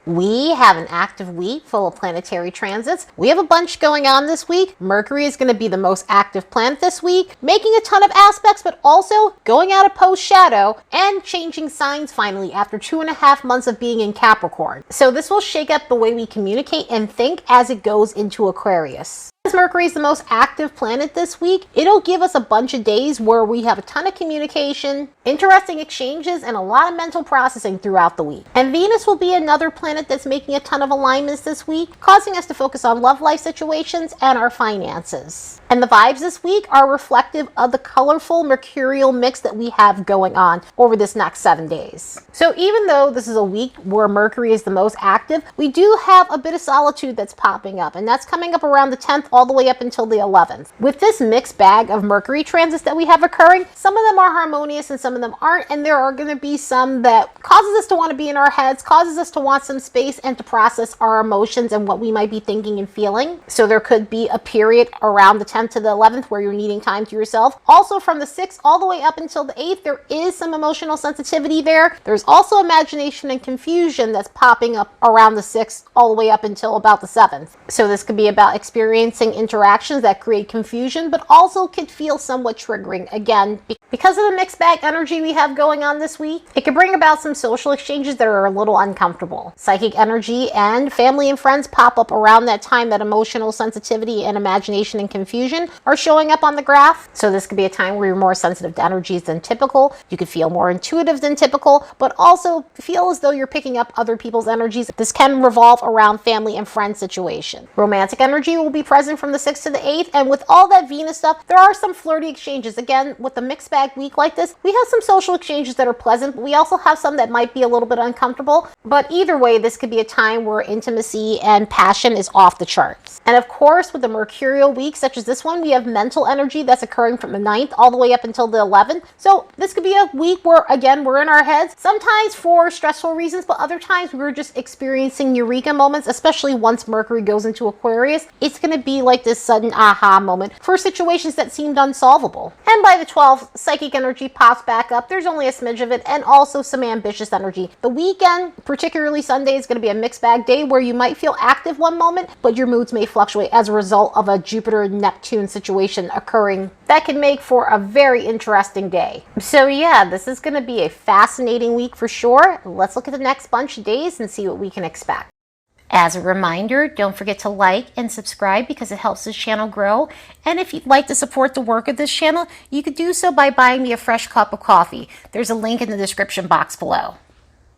We have an active week full of planetary transits. We have a bunch going on this week. Mercury is going to be the most active planet this week, making a ton of aspects, but also going out of post-shadow and changing signs finally after 2.5 months of being in Capricorn. So this will shake up the way we communicate and think as it goes into Aquarius. As Mercury is the most active planet this week, it'll give us a bunch of days where we have a ton of communication, interesting exchanges, and a lot of mental processing throughout the week. And Venus will be another planet that's making a ton of alignments this week, causing us to focus on love life situations and our finances. And the vibes this week are reflective of the colorful mercurial mix that we have going on over this next 7 days. So even though this is a week where Mercury is the most active, we do have a bit of solitude that's popping up, and that's coming up around the 10th all the way up until the 11th. With this mixed bag of Mercury transits that we have occurring, some of them are harmonious and some of them aren't, and there are going to be some that causes us to want to be in our heads, causes us to want some space and to process our emotions and what we might be thinking and feeling. So there could be a period around the 10th to the 11th where you're needing time to yourself. Also from the 6th all the way up until the 8th, there is some emotional sensitivity there. There's also imagination and confusion that's popping up around the 6th all the way up until about the 7th. So this could be about experiencing interactions that create confusion, but also could feel somewhat triggering. Again, because of the mixed bag energy we have going on this week, it can bring about some social exchanges that are a little uncomfortable. Psychic energy and family and friends pop up around that time that emotional sensitivity and imagination and confusion are showing up on the graph. So this could be a time where you're more sensitive to energies than typical. You could feel more intuitive than typical, but also feel as though you're picking up other people's energies. This can revolve around family and friend situation. Romantic energy will be present from the 6th to the 8th, and with all that Venus stuff, there are some flirty exchanges. Again, with the mixed bag week like this, we have some social exchanges that are pleasant, but we also have some that might be a little bit uncomfortable. But either way, this could be a time where intimacy and passion is off the charts. And of course, with the mercurial week such as this one, we have mental energy that's occurring from the 9th all the way up until the 11th. So this could be a week where, again, we're in our heads, sometimes for stressful reasons, but other times we're just experiencing eureka moments, especially once Mercury goes into Aquarius. It's going to be like this sudden aha moment for situations that seemed unsolvable. And by the 12th, psychic energy pops back up. There's only a smidge of it, and also some ambitious energy. The weekend, particularly Sunday, is going to be a mixed bag day where you might feel active one moment, but your moods may fluctuate as a result of a Jupiter-Neptune situation occurring. That can make for a very interesting day. So yeah, this is going to be a fascinating week for sure. Let's look at the next bunch of days and see what we can expect. As a reminder, don't forget to like and subscribe because it helps this channel grow. And if you'd like to support the work of this channel, you could do so by buying me a fresh cup of coffee. There's a link in the description box below.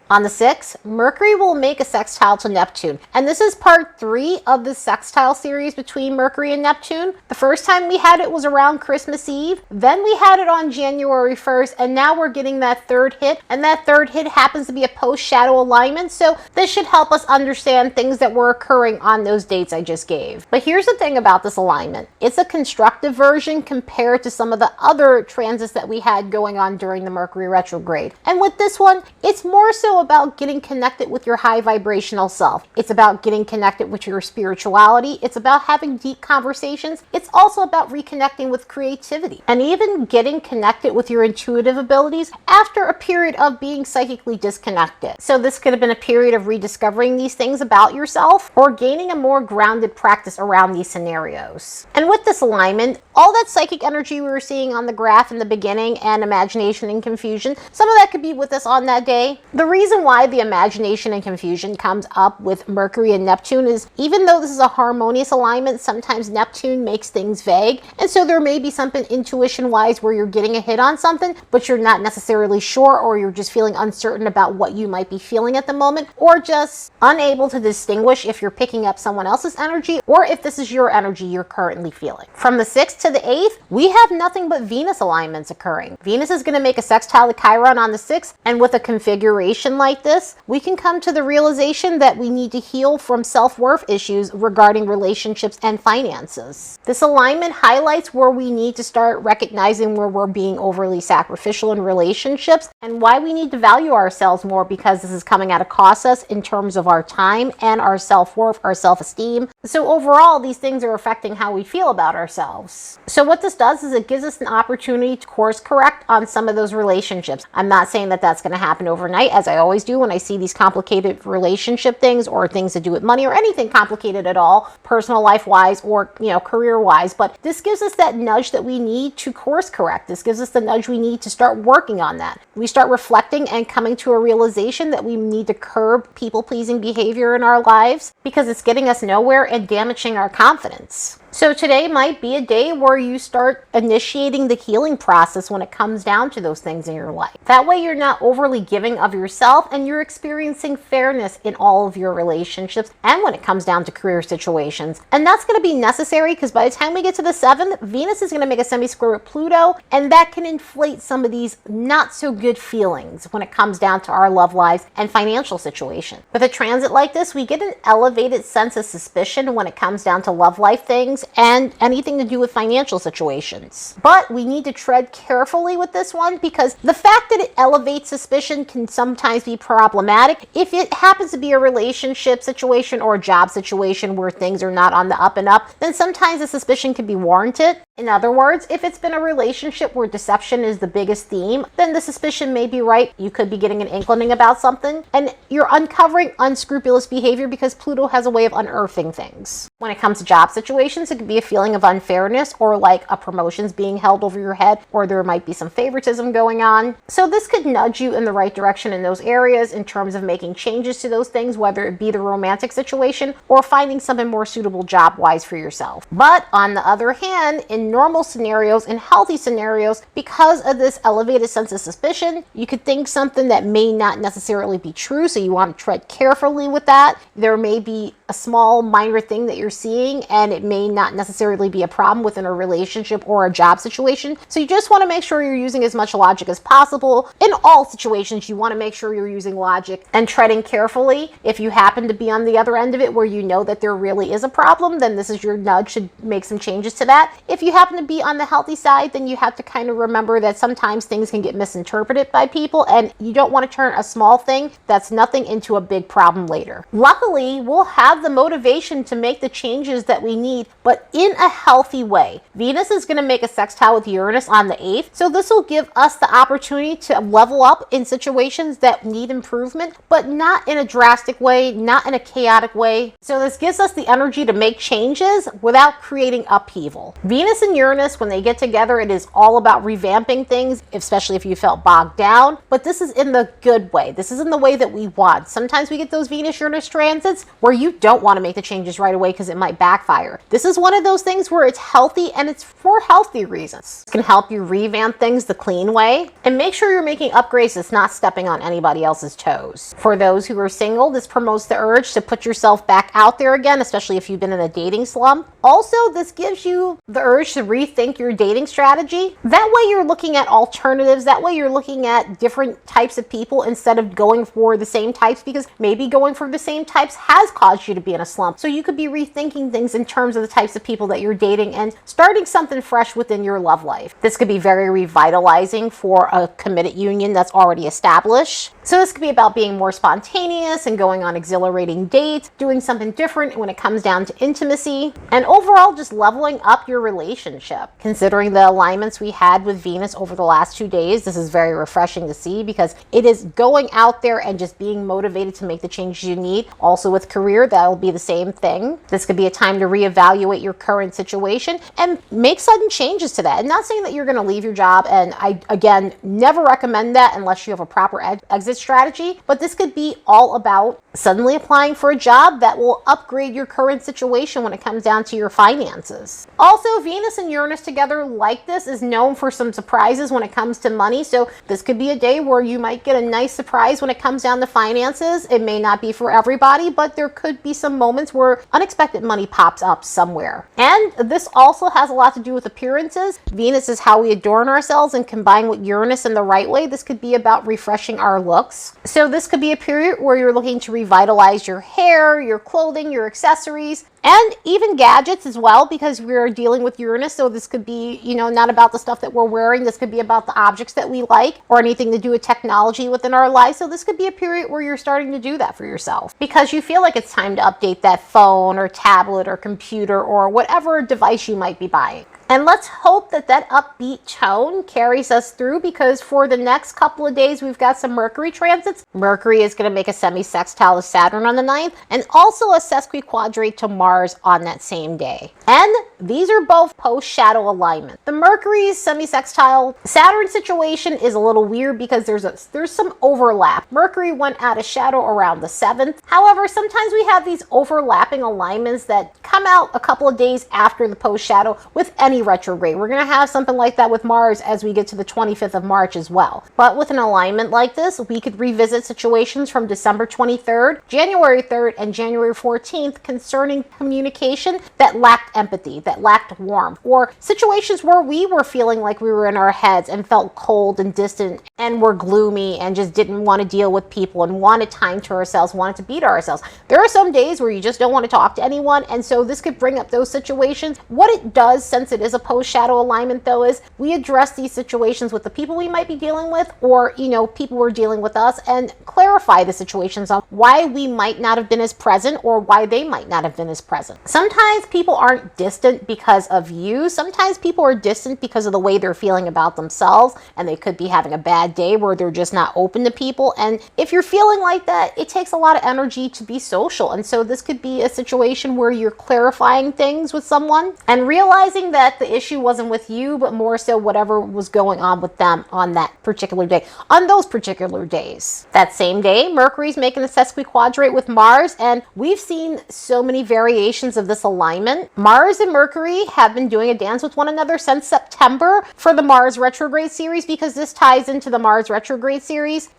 On the 6th, Mercury will make a sextile to Neptune, and this is part 3 of the sextile series between Mercury and Neptune. The first time we had it was around Christmas Eve, then we had it on January 1st, and now we're getting that third hit, and that third hit happens to be a post-shadow alignment, so this should help us understand things that were occurring on those dates I just gave. But here's the thing about this alignment. It's a constructive version compared to some of the other transits that we had going on during the Mercury retrograde. And with this one, it's more so about getting connected with your high vibrational self. It's about getting connected with your spirituality. It's about having deep conversations. It's also about reconnecting with creativity and even getting connected with your intuitive abilities after a period of being psychically disconnected. So this could have been a period of rediscovering these things about yourself or gaining a more grounded practice around these scenarios. And with this alignment, all that psychic energy we were seeing on the graph in the beginning and imagination and confusion, some of that could be with us on that day. The reason why the imagination and confusion comes up with Mercury and Neptune is even though this is a harmonious alignment, sometimes Neptune makes things vague. And so there may be something intuition-wise where you're getting a hit on something, but you're not necessarily sure, or you're just feeling uncertain about what you might be feeling at the moment, or just unable to distinguish if you're picking up someone else's energy or if this is your energy you're currently feeling. From the 6th to the 8th, we have nothing but Venus alignments occurring. Venus is going to make a sextile to Chiron on the 6th, and with a configuration like this, we can come to the realization that we need to heal from self-worth issues regarding relationships and finances. This alignment highlights where we need to start recognizing where we're being overly sacrificial in relationships and why we need to value ourselves more, because this is coming at a cost us in terms of our time and our self-worth, our self-esteem. So overall, these things are affecting how we feel about ourselves. Venus. So what this does is it gives us an opportunity to course correct on some of those relationships. I'm not saying that that's going to happen overnight, as I always do when I see these complicated relationship things or things to do with money or anything complicated at all, personal life wise or career wise. But this gives us that nudge that we need to course correct. This gives us the nudge we need to start working on that. We start reflecting and coming to a realization that we need to curb people-pleasing behavior in our lives because it's getting us nowhere and damaging our confidence. So today might be a day where you start initiating the healing process when it comes down to those things in your life. That way you're not overly giving of yourself and you're experiencing fairness in all of your relationships and when it comes down to career situations. And that's going to be necessary because by the time we get to the 7th, Venus is going to make a semi-square with Pluto, and that can inflate some of these not so good feelings when it comes down to our love lives and financial situation. With a transit like this, we get an elevated sense of suspicion when it comes down to love life things and anything to do with financial situations. But we need to tread carefully with this one because the fact that it elevates suspicion can sometimes be problematic. If it happens to be a relationship situation or a job situation where things are not on the up and up, then sometimes the suspicion can be warranted. In other words, if it's been a relationship where deception is the biggest theme, then the suspicion may be right. You could be getting an inkling about something and you're uncovering unscrupulous behavior because Pluto has a way of unearthing things. When it comes to job situations, it could be a feeling of unfairness or like a promotion's being held over your head, or there might be some favoritism going on. So this could nudge you in the right direction in those areas in terms of making changes to those things, whether it be the romantic situation or finding something more suitable job-wise for yourself. But on the other hand, in normal scenarios, in healthy scenarios, because of this elevated sense of suspicion, you could think something that may not necessarily be true, so you want to tread carefully with that. There may be a small minor thing that you're seeing and it may not necessarily be a problem within a relationship or a job situation. So you just want to make sure you're using as much logic as possible. In all situations, you want to make sure you're using logic and treading carefully. If you happen to be on the other end of it where you know that there really is a problem, then this is your nudge to make some changes to that. If you happen to be on the healthy side, then you have to kind of remember that sometimes things can get misinterpreted by people and you don't want to turn a small thing that's nothing into a big problem later. Luckily, we'll have the motivation to make the changes that we need, but in a healthy way. Venus is going to make a sextile with Uranus on the 8th, so this will give us the opportunity to level up in situations that need improvement, but not in a drastic way, not in a chaotic way. So this gives us the energy to make changes without creating upheaval. Venus and Uranus, when they get together, it is all about revamping things, especially if you felt bogged down, but this is in the good way. This is in the way that we want. Sometimes we get those Venus-Uranus transits where you don't want to make the changes right away because it might backfire. This is one of those things where it's healthy and it's for healthy reasons. It can help you revamp things the clean way and make sure you're making upgrades that's not stepping on anybody else's toes. For those who are single, this promotes the urge to put yourself back out there again, especially if you've been in a dating slump. Also, this gives you the urge to rethink your dating strategy. That way you're looking at alternatives. That way you're looking at different types of people instead of going for the same types, because maybe going for the same types has caused you to be in a slump. So you could be rethinking things in terms of the types of people that you're dating and starting something fresh within your love life. This could be very revitalizing for a committed union that's already established. So this could be about being more spontaneous and going on exhilarating dates, doing something different when it comes down to intimacy, and overall just leveling up your relationship. Considering the alignments we had with Venus over the last 2 days, this is very refreshing to see because it is going out there and just being motivated to make the changes you need. Also with career, that'll be the same thing. This could be a time to reevaluate your current situation and make sudden changes to that. I'm not saying that you're going to leave your job, and I, again, never recommend that unless you have a proper exit strategy, but this could be all about suddenly applying for a job that will upgrade your current situation when it comes down to your finances. Also, Venus and Uranus together like this is known for some surprises when it comes to money, so this could be a day where you might get a nice surprise when it comes down to finances. It may not be for everybody, but there could be some moments where unexpected money pops up somewhere. And this also has a lot to do with appearances. Venus is how we adorn ourselves, and combined with Uranus in the right way, this could be about refreshing our looks. So this could be a period where you're looking to revitalize your hair, your clothing, your accessories, and even gadgets as well, because we're dealing with Uranus. So this could be, not about the stuff that we're wearing. This could be about the objects that we like or anything to do with technology within our lives. So this could be a period where you're starting to do that for yourself because you feel like it's time to update that phone or tablet or computer or whatever device you might be buying. And let's hope that that upbeat tone carries us through, because for the next couple of days, we've got some Mercury transits. Mercury is going to make a semisextile to Saturn on the 9th, and also a sesquiquadrate to Mars on that same day. And these are both post-shadow alignment. The Mercury semisextile Saturn situation is a little weird because there's some overlap. Mercury went out of shadow around the 7th. However, sometimes we have these overlapping alignments that come out a couple of days after the post-shadow with any retrograde. We're going to have something like that with Mars as we get to the 25th of March as well. But with an alignment like this, we could revisit situations from December 23rd, January 3rd, and January 14th concerning communication that lacked empathy, that lacked warmth, or situations where we were feeling like we were in our heads and felt cold and distant and were gloomy and just didn't want to deal with people and wanted time to ourselves, wanted to be to ourselves. There are some days where you just don't want to talk to anyone, and so this could bring up those situations. What it does, since it is a post-shadow alignment though, is we address these situations with the people we might be dealing with, or people who are dealing with us, and clarify the situations on why we might not have been as present or why they might not have been as present. Sometimes people aren't distant because of you. Sometimes people are distant because of the way they're feeling about themselves, and they could be having a bad day where they're just not open to people. And if you're feeling like that, it takes a lot of energy to be social. And so this could be a situation where you're clarifying things with someone and realizing that the issue wasn't with you, but more so whatever was going on with them on that particular day, on those particular days. That same day, Mercury's making a sesquiquadrate with Mars, and we've seen so many variations of this alignment. Mars and Mercury have been doing a dance with one another since September for the Mars retrograde series, because this ties into the Mars retrograde series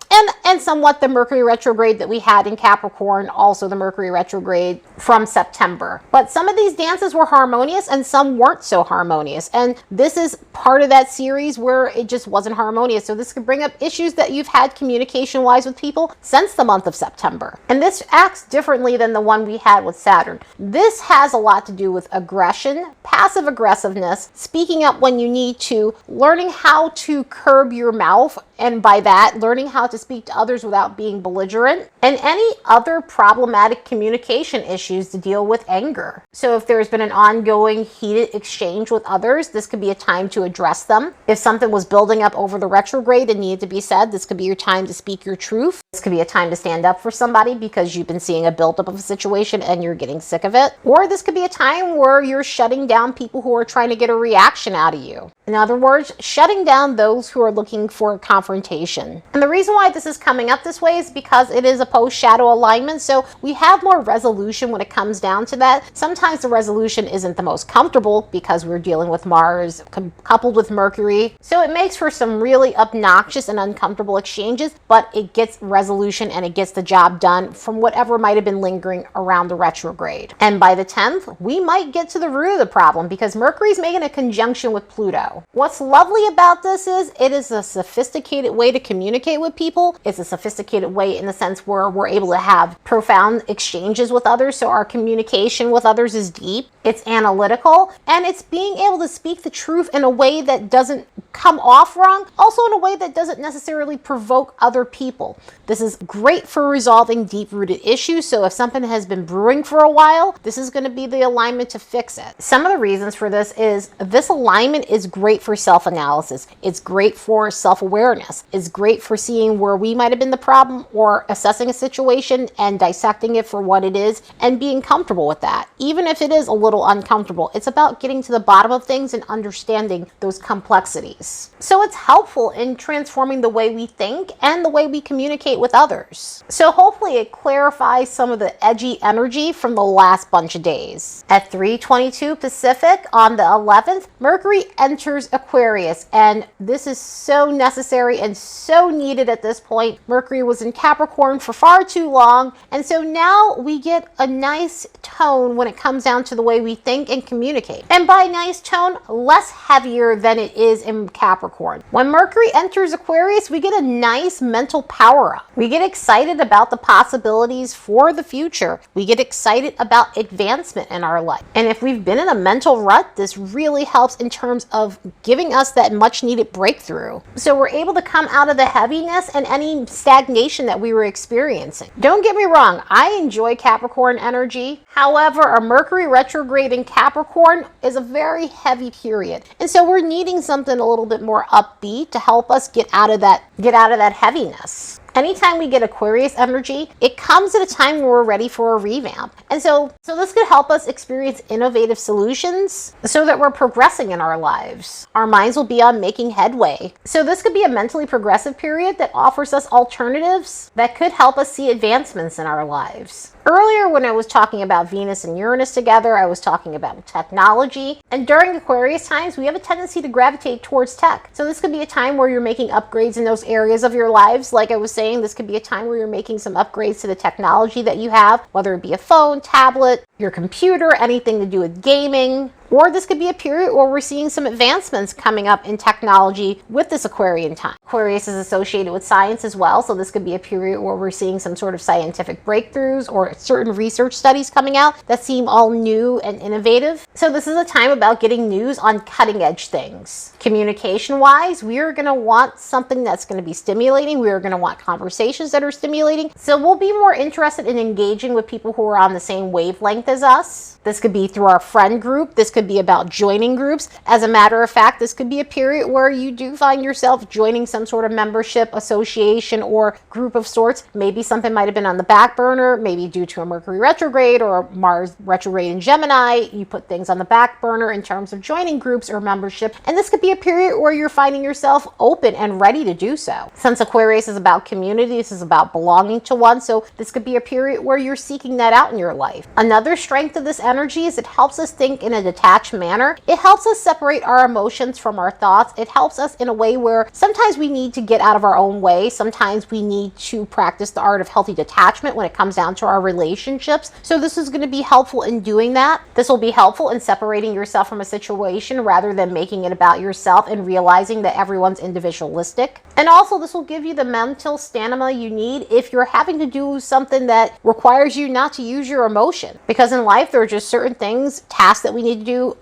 and somewhat the Mercury retrograde that we had in Capricorn, also the Mercury retrograde from September. But some of these dances were harmonious and some weren't so harmonious. And this is part of that series where it just wasn't harmonious. So this could bring up issues that you've had communication-wise with people since the month of September. And this acts differently than the one we had with Saturn. This has a lot to do with aggression, passive aggressiveness, speaking up when you need to, learning how to curb your mouth, and by that, learning how to speak to others without being belligerent, and any other problematic communication issues to deal with anger. So if there's been an ongoing heated exchange with others, this could be a time to address them. If something was building up over the retrograde and needed to be said, this could be your time to speak your truth. This could be a time to stand up for somebody because you've been seeing a buildup of a situation and you're getting sick of it. Or this could be a time where you're shutting down people who are trying to get a reaction out of you. In other words, shutting down those who are looking for a confrontation. And the reason why this is coming up this way is because it is a post-shadow alignment, so we have more resolution when it comes down to that. Sometimes the resolution isn't the most comfortable because we're dealing with Mars coupled with Mercury, so it makes for some really obnoxious and uncomfortable exchanges, but it gets resolution and it gets the job done from whatever might have been lingering around the retrograde. And by the 10th, we might get to the root of the problem because Mercury's making a conjunction with Pluto. What's lovely about this is it is a sophisticated way to communicate with people. It's a sophisticated way in the sense where we're able to have profound exchanges with others. So our communication with others is deep, it's analytical, and it's being able to speak the truth in a way that doesn't come off wrong, also in a way that doesn't necessarily provoke other people. This is great for resolving deep-rooted issues. So if something has been brewing for a while, this is going to be the alignment to fix it. Some of the reasons for this is this alignment is great for self-analysis. It's great for self-awareness. It's great for seeing where we might have been the problem or assessing a situation and dissecting it for what it is and being comfortable with that. Even if it is a little uncomfortable, it's about getting to the bottom of things and understanding those complexities. So it's helpful in transforming the way we think and the way we communicate with others. So hopefully it clarifies some of the edgy energy from the last bunch of days. At 3:22 Pacific on the 11th, Mercury enters Aquarius, and this is so necessary and so needed at this point. Mercury was in Capricorn for far too long, and so now we get a nice tone when it comes down to the way we think and communicate. And by nice tone, less heavier than it is in Capricorn. When Mercury enters Aquarius, we get a nice mental power up. We get excited about the possibilities for the future. We get excited about advancement in our life. And if we've been in a mental rut, this really helps in terms of giving us that much needed breakthrough. So we're able to come out of the heaviness and any stagnation that we were experiencing. Don't get me wrong, I enjoy Capricorn energy. However, a Mercury retrograde in Capricorn is a very very heavy period. And so we're needing something a little bit more upbeat to help us get out of that heaviness. Anytime we get Aquarius energy, it comes at a time where we're ready for a revamp. And so this could help us experience innovative solutions so that we're progressing in our lives. Our minds will be on making headway. So this could be a mentally progressive period that offers us alternatives that could help us see advancements in our lives. Earlier, when I was talking about Venus and Uranus together, I was talking about technology. And during Aquarius times, we have a tendency to gravitate towards tech. So this could be a time where you're making upgrades in those areas of your lives. Like I was saying, this could be a time where you're making some upgrades to the technology that you have, whether it be a phone, tablet, your computer, anything to do with gaming. Or this could be a period where we're seeing some advancements coming up in technology with this Aquarian time. Aquarius is associated with science as well, so this could be a period where we're seeing some sort of scientific breakthroughs or certain research studies coming out that seem all new and innovative. So this is a time about getting news on cutting edge things. Communication-wise, we are going to want something that's going to be stimulating. We are going to want conversations that are stimulating. So we'll be more interested in engaging with people who are on the same wavelength as us. This could be through our friend group. This could be about joining groups. As a matter of fact, this could be a period where you do find yourself joining some sort of membership, association, or group of sorts. Maybe something might have been on the back burner, maybe due to a Mercury retrograde or Mars retrograde in Gemini. You put things on the back burner in terms of joining groups or membership. And this could be a period where you're finding yourself open and ready to do so. Since Aquarius is about community, this is about belonging to one. So this could be a period where you're seeking that out in your life. Another strength of this energy is it helps us think in a detached manner. It helps us separate our emotions from our thoughts. It helps us in a way where sometimes we need to get out of our own way. Sometimes we need to practice the art of healthy detachment when it comes down to our relationships. So this is going to be helpful in doing that. This will be helpful in separating yourself from a situation rather than making it about yourself and realizing that everyone's individualistic. And also this will give you the mental stamina you need if you're having to do something that requires you not to use your emotion. Because in life, there are just certain things, tasks that we need to do,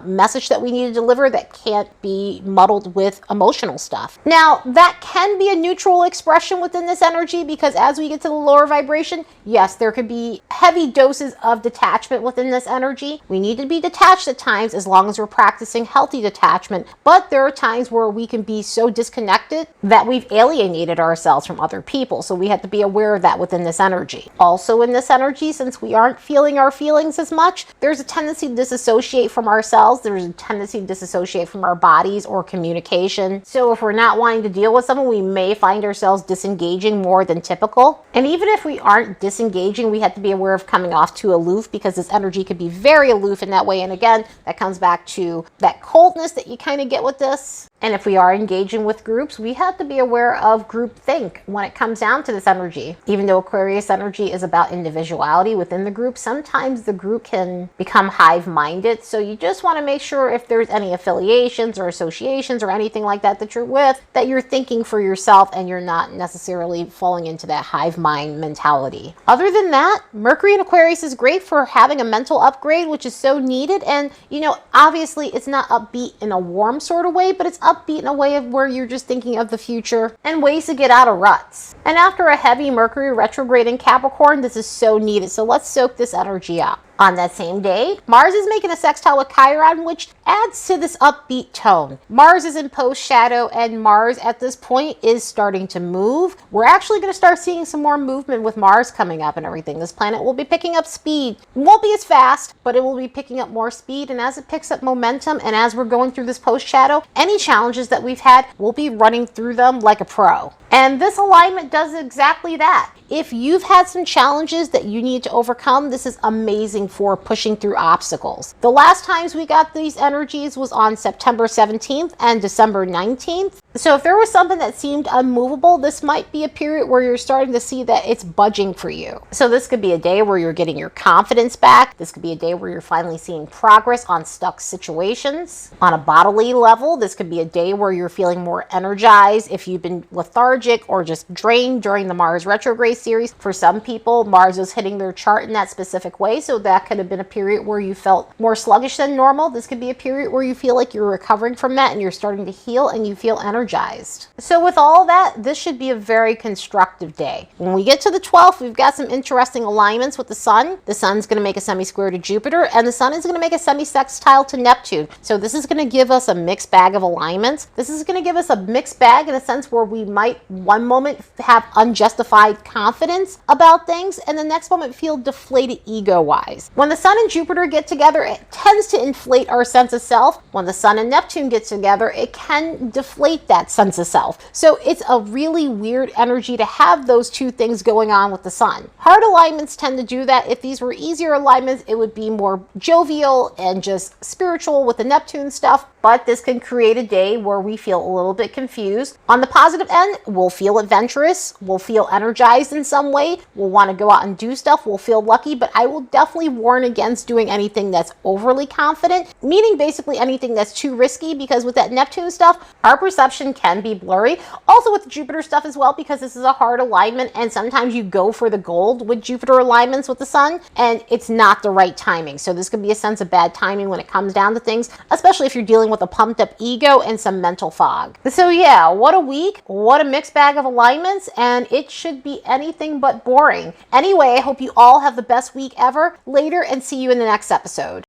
message that we need to deliver that can't be muddled with emotional stuff. Now, that can be a neutral expression within this energy because as we get to the lower vibration, yes, there could be heavy doses of detachment within this energy. We need to be detached at times as long as we're practicing healthy detachment, but there are times where we can be so disconnected that we've alienated ourselves from other people, so we have to be aware of that within this energy. Also in this energy, since we aren't feeling our feelings as much, there's a tendency to disassociate from ourselves. There's a tendency to disassociate from our bodies or communication. So if we're not wanting to deal with someone, we may find ourselves disengaging more than typical. And even if we aren't disengaging, we have to be aware of coming off too aloof because this energy could be very aloof in that way. And again, that comes back to that coldness that you kind of get with this. And if we are engaging with groups, we have to be aware of groupthink when it comes down to this energy. Even though Aquarius energy is about individuality within the group, sometimes the group can become hive-minded. So you just want to make sure if there's any affiliations or associations or anything like that that you're with, that you're thinking for yourself and you're not necessarily falling into that hive mind mentality. Other than that, Mercury in Aquarius is great for having a mental upgrade, which is so needed. And, you know, obviously it's not upbeat in a warm sort of way, but it's upbeat in a way of where you're just thinking of the future and ways to get out of ruts. And after a heavy Mercury retrograde in Capricorn, this is so needed. So let's soak this energy up. On that same day, Mars is making a sextile with Chiron, which adds to this upbeat tone. Mars is in post-shadow, and Mars at this point is starting to move. We're actually going to start seeing some more movement with Mars coming up and everything. This planet will be picking up speed. It won't be as fast, but it will be picking up more speed. And as it picks up momentum, and as we're going through this post-shadow, any challenges that we've had, we'll be running through them like a pro. And this alignment does exactly that. If you've had some challenges that you need to overcome, this is amazing for pushing through obstacles. The last times we got these energies was on September 17th and December 19th. So if there was something that seemed unmovable, this might be a period where you're starting to see that it's budging for you. So this could be a day where you're getting your confidence back. This could be a day where you're finally seeing progress on stuck situations. On a bodily level, this could be a day where you're feeling more energized if you've been lethargic or just drained during the Mars retrograde series. For some people, Mars is hitting their chart in that specific way, so that could have been a period where you felt more sluggish than normal. This could be a period where you feel like you're recovering from that and you're starting to heal and you feel energized energized. So with all that, this should be a very constructive day. When we get to the 12th, we've got some interesting alignments with the sun. The sun's going to make a semi-square to Jupiter, and the sun is going to make a semi-sextile to Neptune. So this is going to give us a mixed bag of alignments. This is going to give us a mixed bag in a sense where we might one moment have unjustified confidence about things, and the next moment feel deflated ego-wise. When the sun and Jupiter get together, it tends to inflate our sense of self. When the sun and Neptune get together, it can deflate that sense of self. So it's a really weird energy to have those two things going on with the sun. Hard alignments tend to do that. If these were easier alignments, it would be more jovial and just spiritual with the Neptune stuff, but this can create a day where we feel a little bit confused. On the positive end, we'll feel adventurous, we'll feel energized in some way, we'll want to go out and do stuff, we'll feel lucky, but I will definitely warn against doing anything that's overly confident, meaning basically anything that's too risky, because with that Neptune stuff, our perception can be blurry. Also with Jupiter stuff as well, because this is a hard alignment, and sometimes you go for the gold with Jupiter alignments with the sun, and it's not the right timing. So this could be a sense of bad timing when it comes down to things, especially if you're dealing with a pumped up ego and some mental fog. So yeah, what a week, what a mixed bag of alignments, and it should be anything but boring. Anyway, I hope you all have the best week ever later, and see you in the next episode.